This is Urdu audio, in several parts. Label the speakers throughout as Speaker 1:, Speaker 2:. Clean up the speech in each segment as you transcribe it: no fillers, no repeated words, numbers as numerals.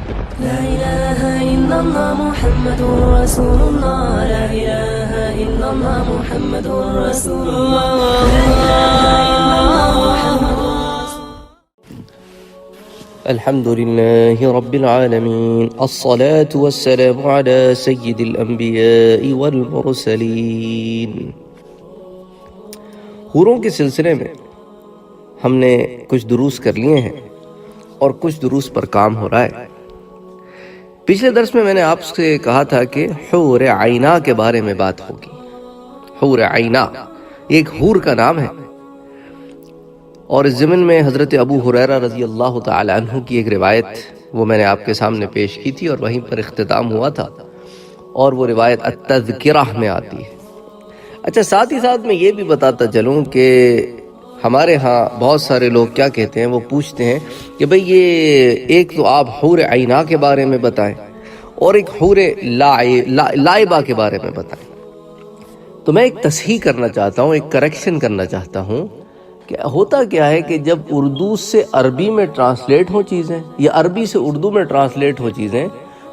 Speaker 1: لا إله إلا الله محمد رسول الله لا إله إلا الله محمد رسول الله لا إله إلا الله محمد
Speaker 2: الحمد لله رب العالمين الصلاة والسلام على سيد الأنبياء والمرسلين۔ حوروں کے سلسلے میں ہم نے کچھ دروس کر لیے ہیں اور کچھ دروس پر کام ہو رہا ہے۔ پچھلے درس میں نے آپ سے کہا تھا کہ حور عینہ کے بارے میں بات ہوگی۔ حور عینہ ایک حور کا نام ہے، اور اس ضمن میں حضرت ابو ہریرہ رضی اللہ تعالی عنہ کی ایک روایت وہ میں نے آپ کے سامنے پیش کی تھی اور وہیں پر اختتام ہوا تھا، اور وہ روایت التذکرہ میں آتی ہے۔ اچھا، ساتھ ہی ساتھ میں یہ بھی بتاتا چلوں کہ ہمارے ہاں بہت سارے لوگ کیا کہتے ہیں، وہ پوچھتے ہیں کہ بھئی یہ ایک تو آپ حور عینہ کے بارے میں بتائیں اور ایک حور لائبہ کے بارے میں بتائیں۔ تو میں ایک تصحیح کرنا چاہتا ہوں، ایک کریکشن کرنا چاہتا ہوں کہ ہوتا کیا ہے کہ جب اردو سے عربی میں ٹرانسلیٹ ہو چیزیں یا عربی سے اردو میں ٹرانسلیٹ ہو چیزیں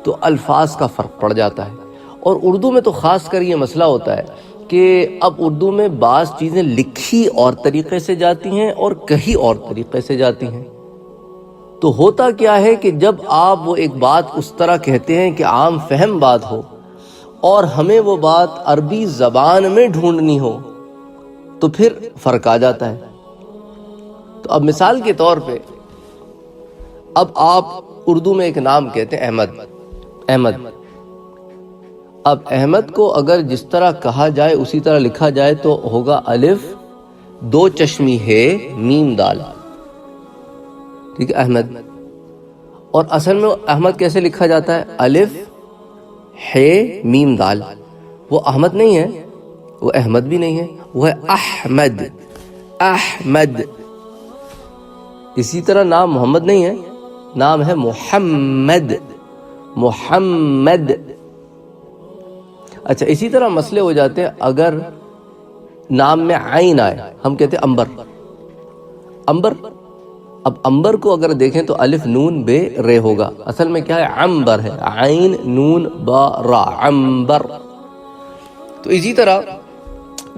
Speaker 2: تو الفاظ کا فرق پڑ جاتا ہے، اور اردو میں تو خاص کر یہ مسئلہ ہوتا ہے کہ اب اردو میں بعض چیزیں لکھی اور طریقے سے جاتی ہیں اور کہیں اور طریقے سے جاتی ہیں۔ تو ہوتا کیا ہے کہ جب آپ وہ ایک بات اس طرح کہتے ہیں کہ عام فہم بات ہو اور ہمیں وہ بات عربی زبان میں ڈھونڈنی ہو تو پھر فرق آ جاتا ہے۔ تو اب مثال کے طور پہ اب آپ اردو میں ایک نام کہتے ہیں احمد۔ اب احمد کو اگر جس طرح کہا جائے اسی طرح لکھا جائے تو ہوگا الف دو چشمی ہے میم دال، ٹھیک ہے، احمد۔ اور اصل میں احمد کیسے لکھا جاتا ہے؟ الف ہے میم دال۔ وہ احمد نہیں ہے، وہ احمد بھی نہیں ہے، وہ ہے احمد۔ اسی طرح نام محمد نہیں ہے، نام ہے محمد۔ اچھا، اسی طرح مسئلے ہو جاتے ہیں اگر نام میں عین آئے، ہم کہتے ہیں امبر۔ اب امبر کو اگر دیکھیں تو الف نون بے رے ہوگا، اصل میں کیا ہے؟ عنبر ہے، عین نون با را، عنبر۔ تو اسی طرح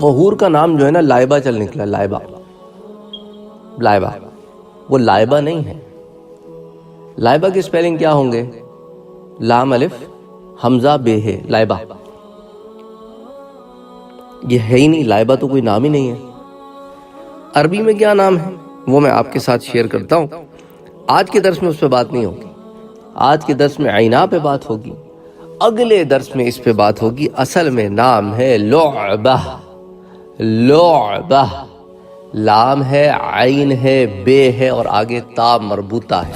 Speaker 2: وہ حور کا نام جو ہے نا لائبہ چل نکلا، لائبہ۔ وہ لائبہ نہیں ہے۔ لائبہ کی سپیلنگ کیا ہوں گے؟ لام الف حمزہ بے ہے، لائبہ۔ یہ ہے ہی نہیں، لائبہ تو کوئی نام ہی نہیں ہے۔ عربی میں کیا نام ہے وہ میں آپ کے ساتھ شیئر کرتا ہوں۔ آج کے درس میں اس پہ بات نہیں ہوگی، آج کے درس میں عینہ پہ بات ہوگی، اگلے درس میں اس پہ بات ہوگی۔ اصل میں نام ہے لعبہ۔ لام ہے، عین ہے، بے ہے، اور آگے تا مربوطہ ہے۔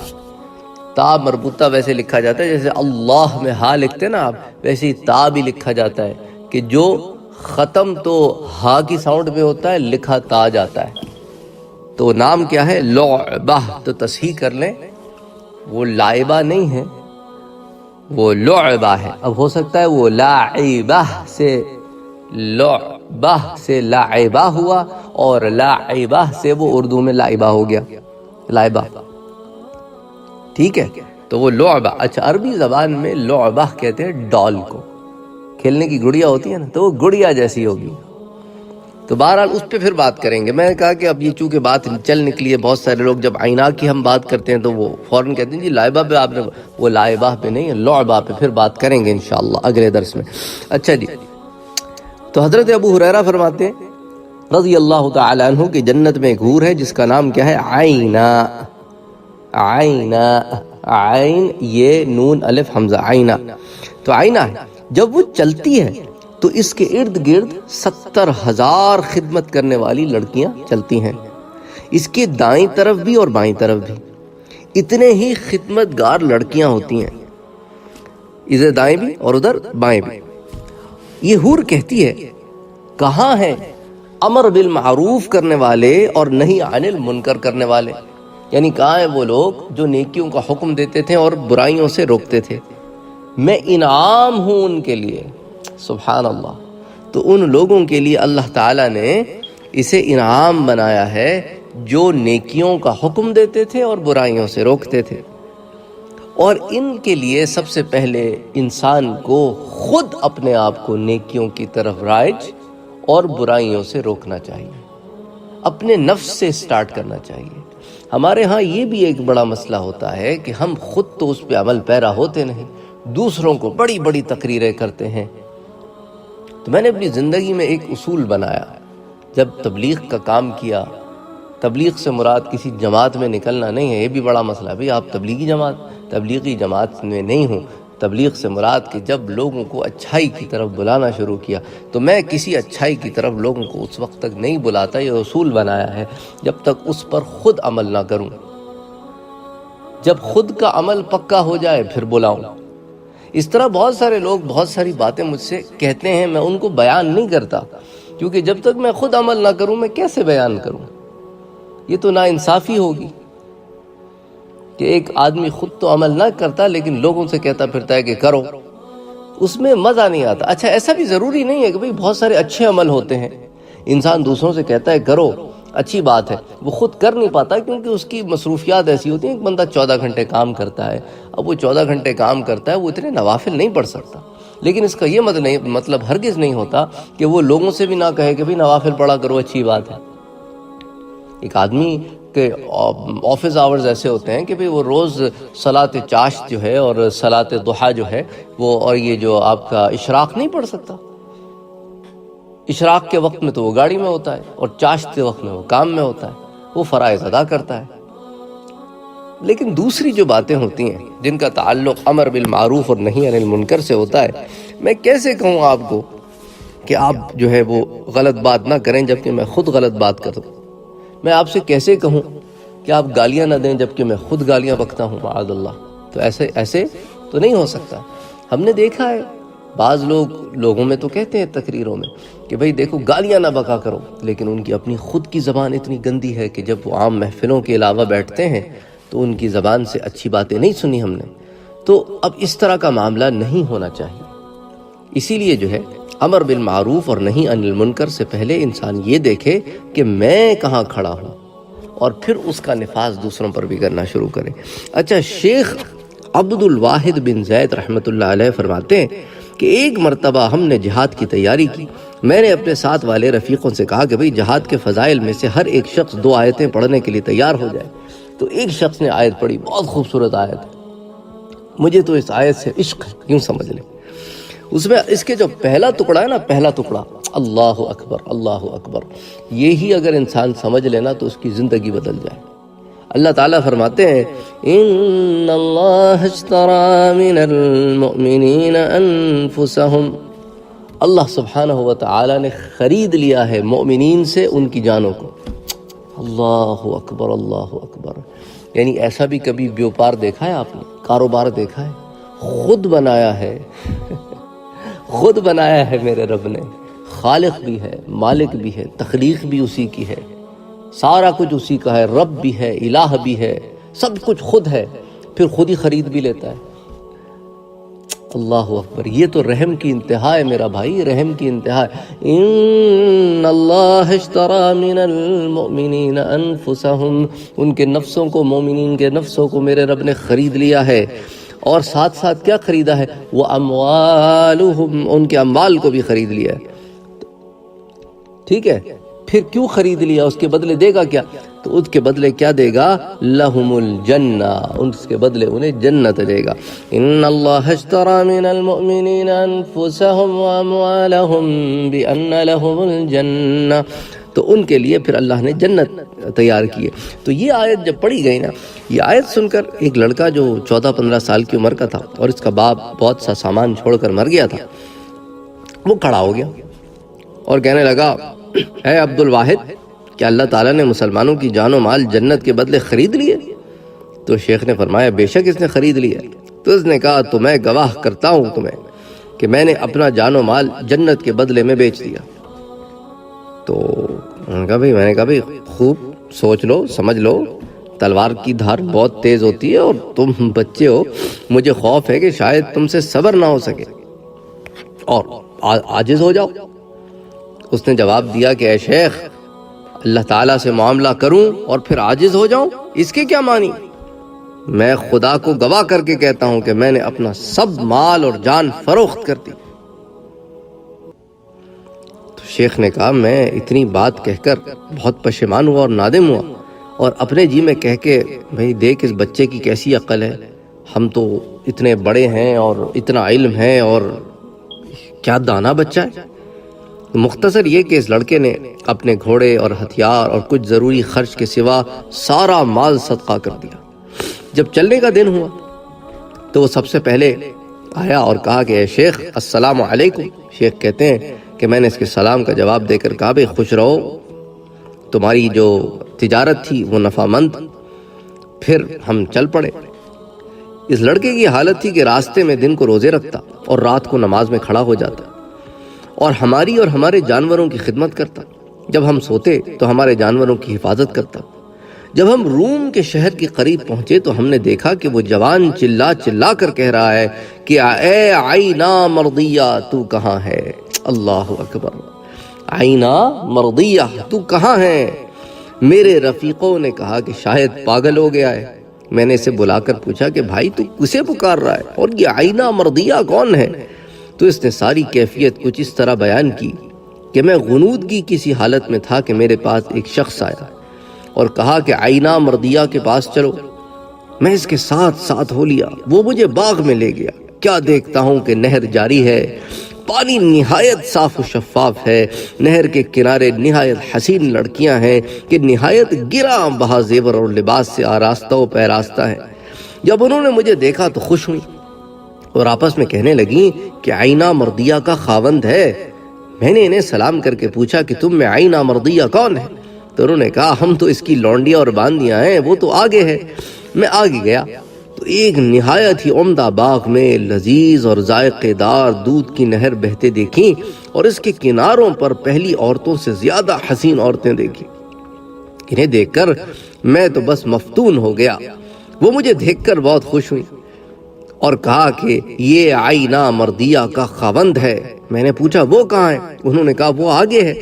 Speaker 2: تا مربوطہ ویسے لکھا جاتا ہے جیسے اللہ میں ہا لکھتے ہیں نا آپ، ویسے ہی تا بھی لکھا جاتا ہے کہ جو ختم تو ہا کی ساؤنڈ پہ ہوتا ہے، لکھا تا جاتا ہے۔ تو نام کیا ہے؟ لعبہ۔ تو تصحیح کر لیں، وہ لائبہ نہیں ہے، وہ لعبہ ہے۔ اب ہو سکتا ہے وہ لاعبہ سے لعبہ سے لاعبہ ہوا اور لاعبہ سے وہ اردو میں لائبہ ہو گیا، لائبہ، ٹھیک ہے۔ تو وہ لعبہ۔ اچھا، عربی زبان میں لعبہ کہتے ہیں ڈال کو، کھیلنے کی گڑیا ہوتی ہے نا، تو وہ گڑیا جیسی ہوگی۔ تو بہرحال اس پہ پھر بات کریں گے۔ میں نے کہا کہ اب یہ چونکہ بات چل نکلی ہے، بہت سارے لوگ جب عینہ کی ہم بات کرتے ہیں تو وہ فوراً کہتے ہیں جی لائبہ پہ آپ نے، وہ لائبہ پہ نہیں ہے، لعبہ پہ پھر بات کریں گے انشاءاللہ اگلے درس میں۔ اچھا جی، تو حضرت ابو ہریرہ فرماتے ہیں رضی اللہ تعالی عنہ کہ جنت میں ایک حور ہے جس کا نام کیا ہے؟ عینہ۔ عین یہ نون الف حمزہ، عینہ۔ تو عینہ ہے، جب وہ چلتی ہے تو اس کے ارد گرد 70,000 خدمت کرنے والی لڑکیاں چلتی ہیں، اس کے دائیں طرف بھی اور بائیں طرف بھی اتنے ہی خدمت گار لڑکیاں ہوتی ہیں، ادھر دائیں بھی اور ادھر بائیں بھی۔ یہ حور کہتی ہے کہاں ہیں امر بالمعروف کرنے والے اور نہی عن المنکر کرنے والے؟ یعنی کہاں ہیں وہ لوگ جو نیکیوں کا حکم دیتے تھے اور برائیوں سے روکتے تھے؟ میں انعام ہوں ان کے لیے، سبحان اللہ۔ تو ان لوگوں کے لیے اللہ تعالیٰ نے اسے انعام بنایا ہے جو نیکیوں کا حکم دیتے تھے اور برائیوں سے روکتے تھے، اور ان کے لیے سب سے پہلے انسان کو خود اپنے آپ کو نیکیوں کی طرف رائج اور برائیوں سے روکنا چاہیے، اپنے نفس سے سٹارٹ کرنا چاہیے۔ ہمارے ہاں یہ بھی ایک بڑا مسئلہ ہوتا ہے کہ ہم خود تو اس پہ عمل پیرا ہوتے نہیں، دوسروں کو بڑی بڑی تقریریں کرتے ہیں۔ تو میں نے اپنی زندگی میں ایک اصول بنایا، جب تبلیغ کا کام کیا، تبلیغ سے مراد کسی جماعت میں نکلنا نہیں ہے، یہ بھی بڑا مسئلہ ہے، بھئی آپ تبلیغی جماعت میں نہیں ہوں۔ تبلیغ سے مراد کہ جب لوگوں کو اچھائی کی طرف بلانا شروع کیا، تو میں کسی اچھائی کی طرف لوگوں کو اس وقت تک نہیں بلاتا، یہ اصول بنایا ہے جب تک اس پر خود عمل نہ کروں۔ جب خود کا عمل پکا ہو جائے پھر بلاؤں۔ اس طرح بہت سارے لوگ بہت ساری باتیں مجھ سے کہتے ہیں، میں ان کو بیان نہیں کرتا، کیونکہ جب تک میں خود عمل نہ کروں میں کیسے بیان کروں؟ یہ تو ناانصافی ہوگی کہ ایک آدمی خود تو عمل نہ کرتا لیکن لوگوں سے کہتا پھرتا ہے کہ کرو، اس میں مزہ نہیں آتا۔ اچھا ایسا بھی ضروری نہیں ہے کہ بھئی بہت سارے اچھے عمل ہوتے ہیں، انسان دوسروں سے کہتا ہے کرو، اچھی بات ہے، وہ خود کر نہیں پاتا کیونکہ اس کی مصروفیات ایسی ہوتی ہیں۔ ایک بندہ 14 گھنٹے کام کرتا ہے، اب وہ 14 گھنٹے کام کرتا ہے، وہ اتنے نوافل نہیں پڑھ سکتا، لیکن اس کا یہ مطلب ہرگز نہیں ہوتا کہ وہ لوگوں سے بھی نہ کہے کہ بھئی نوافل پڑھا کرو، اچھی بات ہے۔ ایک آدمی کے آفس آورز ایسے ہوتے ہیں کہ بھئی وہ روز صلاۃ چاشت جو ہے اور صلاۃ ضحیٰ جو ہے وہ، اور یہ جو آپ کا اشراق نہیں پڑھ سکتا۔ اشراق کے وقت میں تو وہ گاڑی میں ہوتا ہے اور چاشت کے وقت میں وہ کام میں ہوتا ہے، وہ فرائض ادا کرتا ہے۔ لیکن دوسری جو باتیں ہوتی ہیں جن کا تعلق امر بالمعروف اور نہی عن المنکر سے ہوتا ہے، میں کیسے کہوں آپ کو کہ آپ جو ہے وہ غلط بات نہ کریں جبکہ میں خود غلط بات کروں؟ میں آپ سے کیسے کہوں کہ آپ گالیاں نہ دیں جبکہ میں خود گالیاں بکتا ہوں معاذ اللہ؟ تو ایسے تو نہیں ہو سکتا۔ ہم نے دیکھا ہے بعض لوگوں میں تو کہتے ہیں تقریروں میں کہ بھئی دیکھو گالیاں نہ بکا کرو، لیکن ان کی اپنی خود کی زبان اتنی گندی ہے کہ جب وہ عام محفلوں کے علاوہ بیٹھتے ہیں تو ان کی زبان سے اچھی باتیں نہیں سنی ہم نے۔ تو اب اس طرح کا معاملہ نہیں ہونا چاہیے۔ اسی لیے جو ہے امر بالمعروف اور نہی عن المنکر سے پہلے انسان یہ دیکھے کہ میں کہاں کھڑا ہوں، اور پھر اس کا نفاذ دوسروں پر بھی کرنا شروع کرے۔ اچھا، شیخ عبد الواحد بن زید رحمۃ اللہ علیہ فرماتے ہیں کہ ایک مرتبہ ہم نے جہاد کی تیاری کی، میں نے اپنے ساتھ والے رفیقوں سے کہا کہ بھئی جہاد کے فضائل میں سے ہر ایک شخص 2 آیتیں پڑھنے کے لیے تیار ہو جائے۔ تو ایک شخص نے آیت پڑھی، بہت خوبصورت آیت ہے، مجھے تو اس آیت سے عشق ہے، یوں سمجھ لیں۔ اس میں اس کے جو پہلا ٹکڑا ہے نا، پہلا ٹکڑا اللہ اکبر اللہ اکبر، یہی اگر انسان سمجھ لینا تو اس کی زندگی بدل جائے۔ اللہ تعالیٰ فرماتے ہیں ان اللہ اشترى من المؤمنین انفسهم، اللہ سبحانہ و تعالیٰ نے خرید لیا ہے مومنین سے ان کی جانوں کو۔ اللہ اکبر اللہ اکبر، یعنی ایسا بھی کبھی بیوپار دیکھا ہے آپ نے؟ کاروبار دیکھا ہے؟ خود بنایا ہے خود بنایا ہے میرے رب نے، خالق بھی ہے، مالک بھی ہے، تخلیق بھی اسی کی ہے، سارا کچھ اسی کا ہے، رب بھی ہے، الہ بھی ہے، سب کچھ خود ہے، پھر خود ہی خرید بھی لیتا ہے۔ اللہ اکبر، یہ تو رحم کی انتہا ہے میرا بھائی، رحم کی انتہا ہے۔ ان اللہ اشترى من المؤمنین انفسهم، ان کے نفسوں کو، مومنین کے نفسوں کو میرے رب نے خرید لیا ہے، اور ساتھ ساتھ کیا خریدا ہے؟ وَأَمْوَالُهُمْ، ان کے اموال کو بھی خرید لیا ہے۔ ٹھیک ہے، پھر کیوں خرید لیا؟ اس کے بدلے دے گا کیا؟ تو اس کے بدلے کیا دے گا؟ لَهُمُ الْجَنَّةِ، اس کے بدلے انہیں جنت دے گا۔ ان اللہ اشترى من المؤمنین انفسهم واموالهم بان لهم الجنة، تو ان کے لیے پھر اللہ نے جنت تیار کی ہے۔ تو یہ آیت جب پڑھی گئی نا، یہ آیت سن کر ایک لڑکا جو 14-15 سال کی عمر کا تھا اور اس کا باپ بہت سا سامان چھوڑ کر مر گیا تھا، وہ کھڑا ہو گیا اور کہنے لگا اے عبد الواحد، کیا اللہ تعالیٰ نے مسلمانوں کی جان و مال جنت کے بدلے خرید لیے؟ تو شیخ نے فرمایا بے شک اس نے خرید لیا۔ تو اس نے کہا تو میں گواہ کرتا ہوں تمہیں کہ میں نے اپنا جان و مال جنت کے بدلے میں بیچ دیا۔ تو انہوں نے کہا میں نے کہا خوب سوچ لو، سمجھ لو، تلوار کی دھار بہت تیز ہوتی ہے اور تم بچے ہو، مجھے خوف ہے کہ شاید تم سے صبر نہ ہو سکے اور عاجز ہو جاؤ۔ اس نے جواب دیا کہ اے شیخ، اللہ تعالیٰ سے معاملہ کروں اور پھر عاجز ہو جاؤں، اس کے کیا معنی؟ میں خدا کو گواہ کر کے کہتا ہوں کہ میں نے اپنا سب مال اور جان فروخت کر دی۔ تو شیخ نے کہا میں اتنی بات کہہ کر بہت پشیمان ہوا اور نادم ہوا، اور اپنے جی میں کہہ کے بھئی دیکھ اس بچے کی کیسی عقل ہے، ہم تو اتنے بڑے ہیں اور اتنا علم ہے اور کیا دانا بچہ ہے۔ مختصر یہ کہ اس لڑکے نے اپنے گھوڑے اور ہتھیار اور کچھ ضروری خرچ کے سوا سارا مال صدقہ کر دیا۔ جب چلنے کا دن ہوا تو وہ سب سے پہلے آیا اور کہا کہ اے شیخ السلام علیکم۔ شیخ کہتے ہیں کہ میں نے اس کے سلام کا جواب دے کر کہا بھئی خوش رہو، تمہاری جو تجارت تھی وہ نفع مند۔ پھر ہم چل پڑے۔ اس لڑکے کی حالت تھی کہ راستے میں دن کو روزے رکھتا اور رات کو نماز میں کھڑا ہو جاتا اور ہماری اور ہمارے جانوروں کی خدمت کرتا۔ جب ہم سوتے تو ہمارے جانوروں کی حفاظت کرتا۔ جب ہم روم کے شہر کے قریب پہنچے تو ہم نے دیکھا کہ وہ جوان چلا چلا کر کہہ رہا ہے کہ اے عینا مرضیہ تو کہاں ہے؟ اللہ اکبر، عینا مرضیہ تو کہاں ہے؟ میرے رفیقوں نے کہا کہ شاید پاگل ہو گیا ہے۔ میں نے اسے بلا کر پوچھا کہ بھائی تو کسے پکار رہا ہے اور یہ عینا مرضیہ کون ہے؟ تو اس نے ساری کیفیت کچھ اس طرح بیان کی کہ میں غنود کی کسی حالت میں تھا کہ میرے پاس ایک شخص آیا اور کہا کہ عینا مرضیہ کے پاس چلو۔ میں اس کے ساتھ ہو لیا۔ وہ مجھے باغ میں لے گیا۔ کیا دیکھتا ہوں کہ نہر جاری ہے، پانی نہایت صاف و شفاف ہے، نہر کے کنارے نہایت حسین لڑکیاں ہیں کہ نہایت گراں بہا زیور اور لباس سے آراستہ و پیراستہ ہے۔ جب انہوں نے مجھے دیکھا تو خوش ہوئی اور آپس میں کہنے لگیں کہ عینا مرضیہ کا خاوند ہے۔ میں نے انہیں سلام کر کے پوچھا کہ تم میں عینا مرضیہ کون ہے؟ تو انہوں نے کہا ہم تو اس کی لونڈیاں اور باندیاں ہیں، وہ تو آگے ہے۔ میں آگے گیا تو ایک نہایت ہی عمدہ باغ میں لذیذ اور ذائقے دار دودھ کی نہر بہتے دیکھیں اور اس کے کناروں پر پہلی عورتوں سے زیادہ حسین عورتیں دیکھیں۔ انہیں دیکھ کر میں تو بس مفتون ہو گیا۔ وہ مجھے دیکھ کر بہت خوش ہوئی اور کہا کہ یہ عینا مرضیہ کا خاوند ہے۔ میں نے پوچھا وہ کہاں ہے؟ انہوں نے کہا وہ آگے ہے،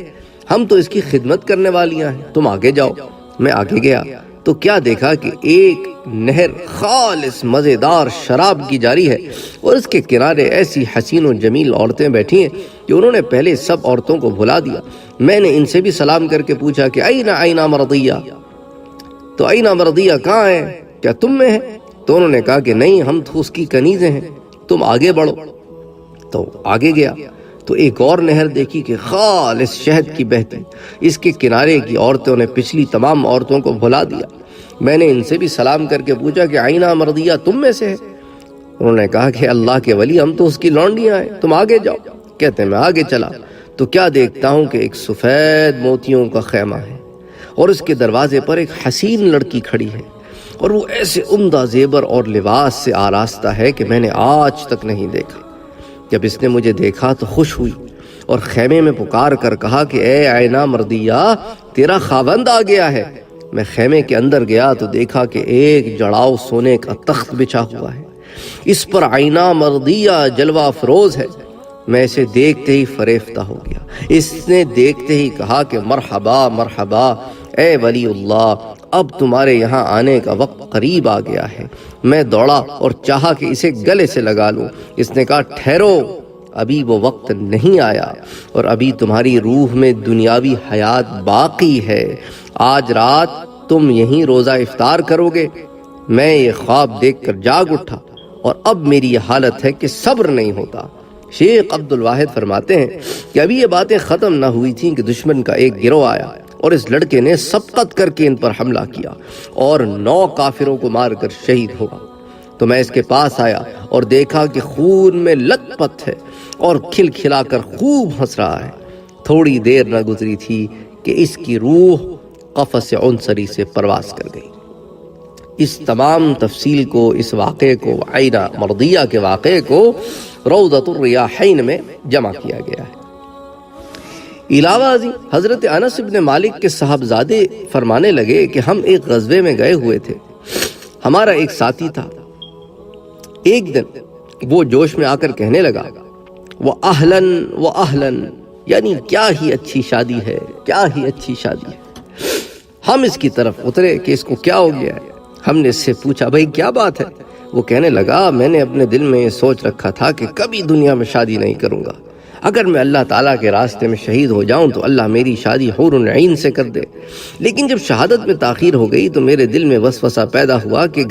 Speaker 2: ہم تو اس کی خدمت کرنے والیاں ہیں، تم آگے جاؤ۔ میں آگے گیا تو کیا دیکھا کہ ایک نہر خالص مزیدار شراب کی جاری ہے اور اس کے کنارے ایسی حسین و جمیل عورتیں بیٹھی ہیں کہ انہوں نے پہلے سب عورتوں کو بھلا دیا۔ میں نے ان سے بھی سلام کر کے پوچھا کہ عینا مرضیہ، تو عینا مرضیہ کہاں ہے؟ کیا تم میں ہے؟ تو انہوں نے کہا کہ نہیں، ہم تو اس کی کنیزیں ہیں، تم آگے بڑھو۔ تو آگے گیا تو ایک اور نہر دیکھی کہ خالص شہد کی بہتی، اس کے کنارے کی عورتوں نے پچھلی تمام عورتوں کو بھلا دیا۔ میں نے ان سے بھی سلام کر کے پوچھا کہ عینا مرضیہ تم میں سے ہے؟ انہوں نے کہا کہ اللہ کے ولی ہم تو اس کی لونڈیاں ہیں، تم آگے جاؤ۔ کہتے ہیں میں آگے چلا تو کیا دیکھتا ہوں کہ ایک سفید موتیوں کا خیمہ ہے اور اس کے دروازے پر ایک حسین لڑکی کھڑی ہے اور وہ ایسے عمدہ زیور اور لباس سے آراستہ ہے کہ میں نے آج تک نہیں دیکھا۔ جب اس نے مجھے دیکھا تو خوش ہوئی اور خیمے میں پکار کر کہا کہ اے عینا مرضیہ تیرا خاوند آ گیا ہے۔ میں خیمے کے اندر گیا تو دیکھا کہ ایک جڑاؤ سونے کا تخت بچھا ہوا ہے، اس پر عینا مرضیہ جلوہ افروز ہے۔ میں اسے دیکھتے ہی فریفتہ ہو گیا۔ اس نے دیکھتے ہی کہا کہ مرحبا مرحبا اے ولی اللہ، اب تمہارے یہاں آنے کا وقت قریب آ گیا ہے۔ میں دوڑا اور چاہا کہ اسے گلے سے لگا لوں۔ اس نے کہا ٹھہرو، ابھی وہ وقت نہیں آیا اور ابھی تمہاری روح میں دنیاوی حیات باقی ہے۔ آج رات تم یہیں روزہ افطار کرو گے۔ میں یہ خواب دیکھ کر جاگ اٹھا اور اب میری یہ حالت ہے کہ صبر نہیں ہوتا۔ شیخ عبد الواحد فرماتے ہیں کہ ابھی یہ باتیں ختم نہ ہوئی تھیں کہ دشمن کا ایک گروہ آیا اور اس لڑکے نے سبقت کر کے ان پر حملہ کیا اور 9 کافروں کو مار کر شہید ہوا۔ تو میں اس کے پاس آیا اور دیکھا کہ خون میں لت پت ہے اور کھل کھلا کر خوب ہنس رہا ہے۔ تھوڑی دیر نہ گزری تھی کہ اس کی روح قفس عنصری سے پرواز کر گئی۔ اس تمام تفصیل کو، اس واقعے کو، عینا مرضیہ کے واقعے کو روضۃ الریاحین میں جمع کیا گیا ہے۔ علاوہ ازیں حضرت انس بن مالک کے صاحبزادے فرمانے لگے کہ ہم ایک غزوے میں گئے ہوئے تھے۔ ہمارا ایک ساتھی تھا، ایک دن وہ جوش میں آ کر کہنے لگا وَأَهْلًا یعنی کیا ہی اچھی شادی ہے، کیا ہی اچھی شادی ہے۔ ہم اس کی طرف اترے کہ اس کو کیا ہو گیا ہے۔ ہم نے اس سے پوچھا بھائی کیا بات ہے؟ وہ کہنے لگا میں نے اپنے دل میں یہ سوچ رکھا تھا کہ کبھی دنیا میں شادی نہیں کروں گا، اگر میں اللہ تعالیٰ کے راستے میں شہید ہو جاؤں تو اللہ میری شادی حور العین سے کر دے۔ لیکن جب شہادت میں تاخیر ہو گئی تو میرے دل میں وسوسہ پیدا ہوا کہ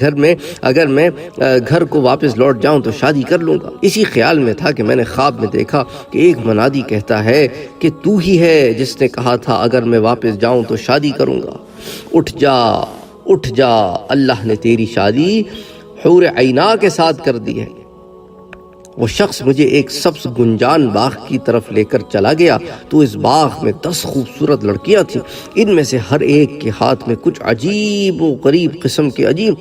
Speaker 2: اگر میں گھر کو واپس لوٹ جاؤں تو شادی کر لوں گا۔ اسی خیال میں تھا کہ میں نے خواب میں دیکھا کہ ایک منادی کہتا ہے کہ تو ہی ہے جس نے کہا تھا اگر میں واپس جاؤں تو شادی کروں گا، اٹھ جا، اللہ نے تیری شادی حور عینا کے ساتھ کر دی ہے۔ وہ شخص مجھے ایک سبز گنجان باغ کی طرف لے کر چلا گیا تو اس باغ میں 10 خوبصورت لڑکیاں تھیں، ان میں سے ہر ایک کے ہاتھ میں کچھ عجیب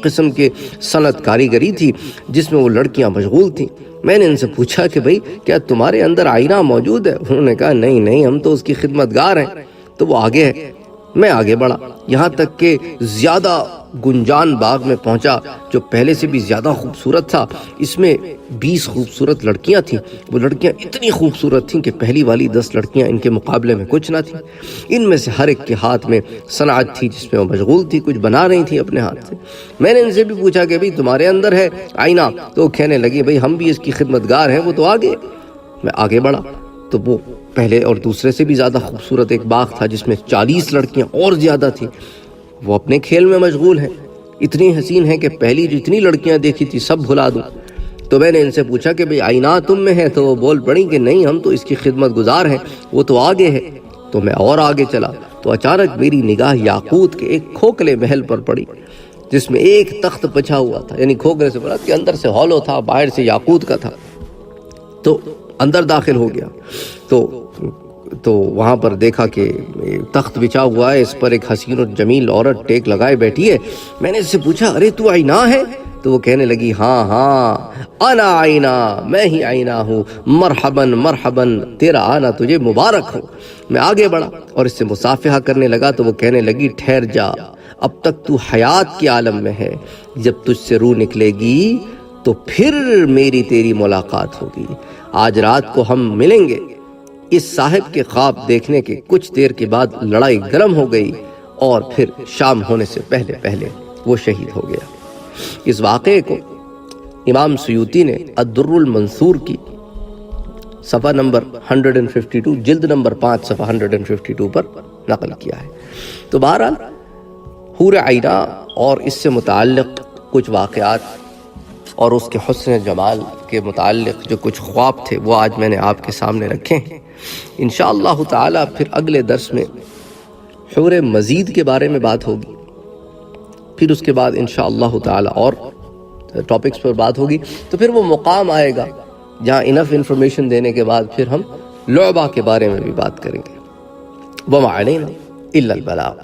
Speaker 2: قسم کے صنعت کاریگری تھی جس میں وہ لڑکیاں مشغول تھیں۔ میں نے ان سے پوچھا کہ بھئی کیا تمہارے اندر آئینہ موجود ہے؟ انہوں نے کہا نہیں ہم تو اس کی خدمتگار ہیں۔ تو وہ آگے ہے، میں آگے بڑھا، یہاں تک کہ زیادہ گنجان باغ میں پہنچا جو پہلے سے بھی زیادہ خوبصورت تھا۔ اس میں 20 خوبصورت لڑکیاں تھیں، وہ لڑکیاں اتنی خوبصورت تھیں کہ پہلی والی 10 لڑکیاں ان کے مقابلے میں کچھ نہ تھیں۔ ان میں سے ہر ایک کے ہاتھ میں صنعت تھی جس میں وہ مشغول تھی، کچھ بنا رہی تھیں اپنے ہاتھ سے۔ میں نے ان سے بھی پوچھا کہ بھئی تمہارے اندر ہے آئینہ؟ تو وہ کہنے لگی بھئی ہم بھی اس کی خدمتگار ہیں، وہ تو آگے۔ میں آگے بڑھا تو وہ پہلے اور دوسرے سے بھی زیادہ خوبصورت ایک باغ تھا جس میں 40 لڑکیاں اور زیادہ تھیں، وہ اپنے کھیل میں مشغول ہیں، اتنی حسین ہیں کہ پہلی جتنی لڑکیاں دیکھی تھی سب بھلا دوں۔ تو میں نے ان سے پوچھا کہ بھئی آئینہ تم میں ہے؟ تو وہ بول پڑی کہ نہیں ہم تو اس کی خدمت گزار ہیں، وہ تو آگے ہے۔ تو میں اور آگے چلا تو اچانک میری نگاہ یاقوت کے ایک کھوکھلے محل پر پڑی جس میں ایک تخت بچھا ہوا تھا، یعنی کھوکھلے سے مراد کہ اندر سے ہالو تھا، باہر سے یاقوت کا تھا۔ تو اندر داخل ہو گیا تو وہاں پر دیکھا کہ تخت بچھا ہوا ہے، اس پر ایک حسین و جمیل عورت ٹیک لگائے بیٹھی ہے۔ میں نے اس سے پوچھا ارے تو آئینہ ہے؟ تو وہ کہنے لگی ہاں انا آئینہ، میں ہی آئینہ ہوں، مرحباً تیرا آنا تجھے مبارک ہو۔ میں آگے بڑھا اور اس سے مصافحہ کرنے لگا تو وہ کہنے لگی ٹھہر جا، اب تک تو حیات کے عالم میں ہے، جب تجھ سے روح نکلے گی تو پھر میری تیری ملاقات ہوگی، آج رات کو ہم ملیں گے۔ اس صاحب کے خواب دیکھنے کے کچھ دیر کے بعد لڑائی گرم ہو گئی اور پھر شام ہونے سے پہلے وہ شہید ہو گیا۔ اس واقعے کو امام سیوطی نے الدر المنثور کی صفحہ نمبر 152 جلد نمبر 5 صفحہ 152 پر نقل کیا ہے۔ تو بہرحال حور عینا اور اس سے متعلق کچھ واقعات اور اس کے حسن جمال کے متعلق جو کچھ خواب تھے وہ آج میں نے آپ کے سامنے رکھے ہیں۔ انشاءاللہ تعالی پھر اگلے درس میں حور مزید کے بارے میں بات ہوگی، پھر اس کے بعد انشاءاللہ تعالی اور ٹاپکس پر بات ہوگی۔ تو پھر وہ مقام آئے گا جہاں انف انفارمیشن دینے کے بعد پھر ہم لعبہ کے بارے میں بھی بات کریں گے۔ وما علینا الا البلاغ۔